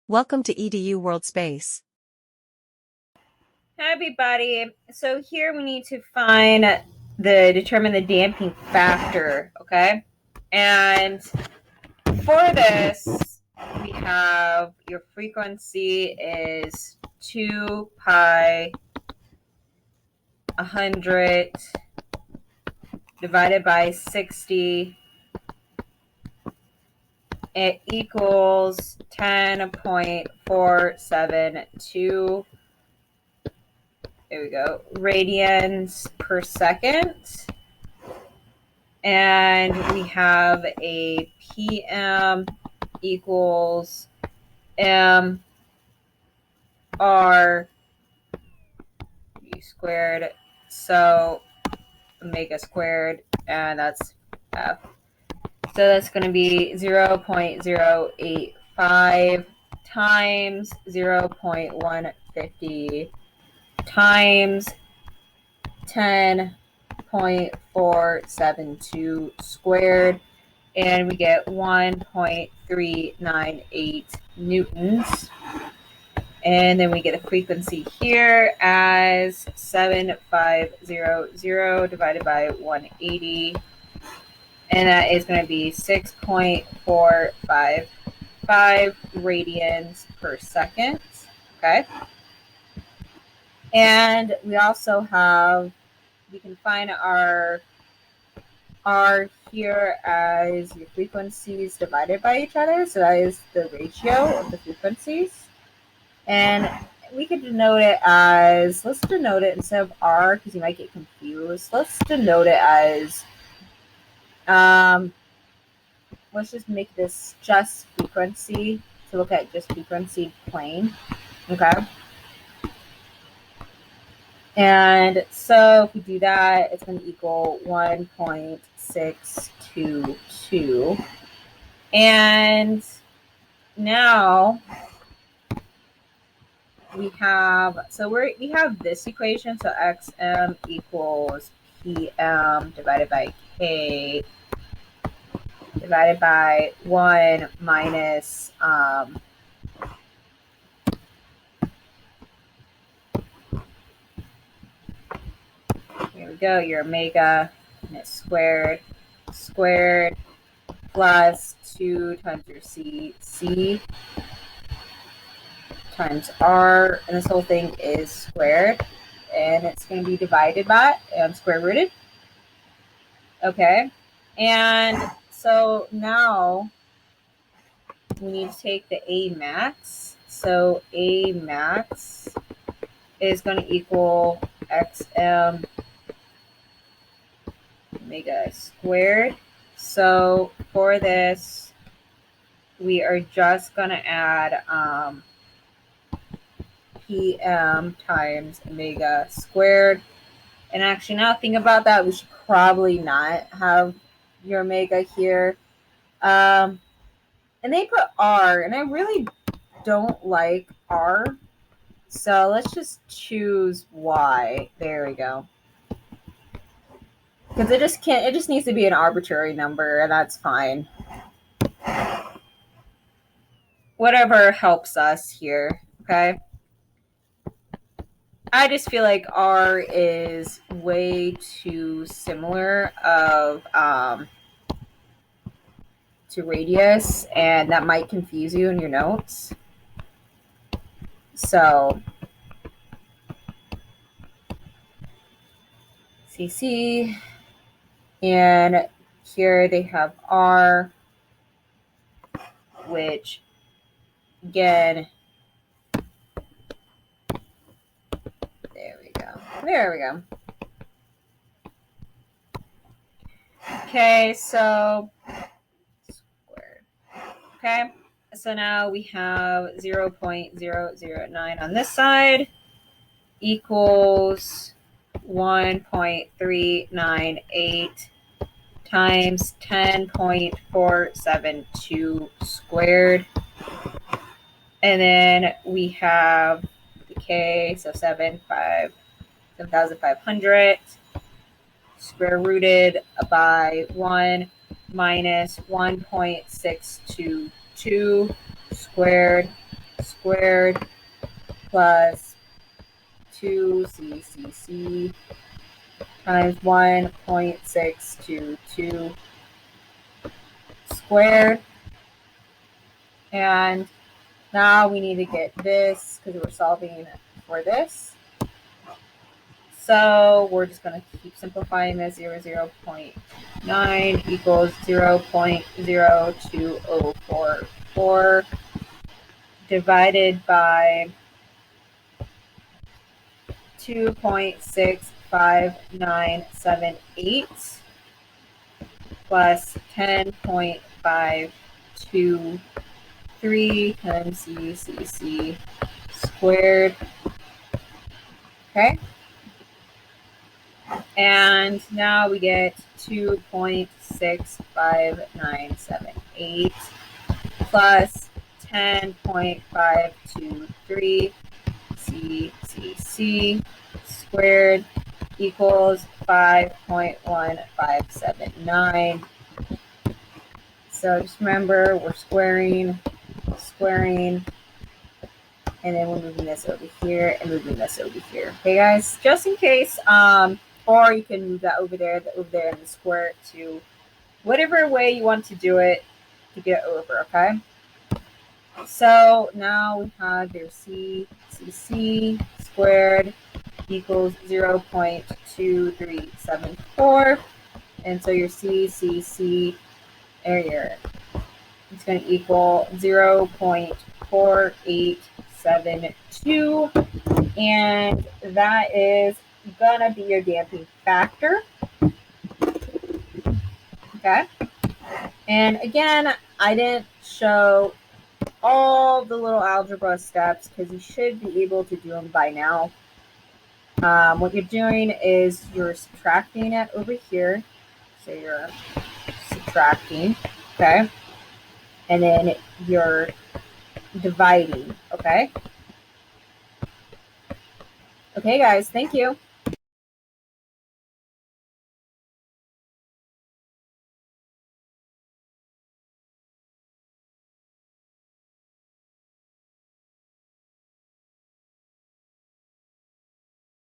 Welcome to EDU World Space. Hi everybody. So here we need to determine the damping factor, okay? And for this, we have your frequency is 2 pi 100 divided by 60. It equals 10.472. There we go. Radians per second. And we have a PM equals M R U squared. So omega squared, and that's F. So that's going to be 0.085 times 0.150 times 10.472 squared, and we get 1.398 newtons. And then we get a frequency here as 7500 divided by 180. And that is going to be 6.455 radians per second. Okay. And we also have, we can find our R here as your frequencies divided by each other. So that is the ratio of the frequencies. And we could denote it as, let's denote it instead of R because you might get confused. Let's denote it as, let's just make this just frequency to look at just frequency plane. Okay. And so if we do that, it's going to equal 1.622. And now we have, we have this equation. So xm equals pm divided by k divided by 1 minus here we go, your omega, and it's squared plus 2 times your c times r, and this whole thing is squared, and it's going to be divided by square rooted. Okay, and so now we need to take the A max. So A max is going to equal xm omega squared. So for this, we are just going to add PM times omega squared. And actually, now think about that, we should probably not have your omega here. And they put R, and I really don't like R. So let's just choose Y. There we go. Because it just needs to be an arbitrary number, and that's fine. Whatever helps us here, okay? I just feel like R is way too similar to radius, and that might confuse you in your notes. So CC, and here they have R, which again, there we go. Okay, so squared. Okay, so now we have 0.009 on this side equals 1.398 times 10.472 squared. And then we have the K, so 7,500 square rooted by 1 minus 1.622 squared. squared plus 2CCC times 1.622 squared. And now we need to get this because we're solving for this. So we're just going to keep simplifying this. 0.9 equals 0.02044 divided by 2.6598 plus 10.523 times CCC squared. Okay. And now we get 2.6598 plus 10.523 CCC squared equals 5.1579. So just remember, we're squaring, and then we're moving this over here and moving this over here. Okay, guys, just in case, or you can move that over there, and then square it to whatever way you want to do it to get over, okay? So now we have your CCC squared equals 0.2374. And so your CCC area is going to equal 0.4872. And that is going to be your damping factor. Okay. And again, I didn't show all the little algebra steps because you should be able to do them by now. What you're doing is you're subtracting it over here. So you're subtracting, okay? And then you're dividing, okay? Okay, guys, thank you.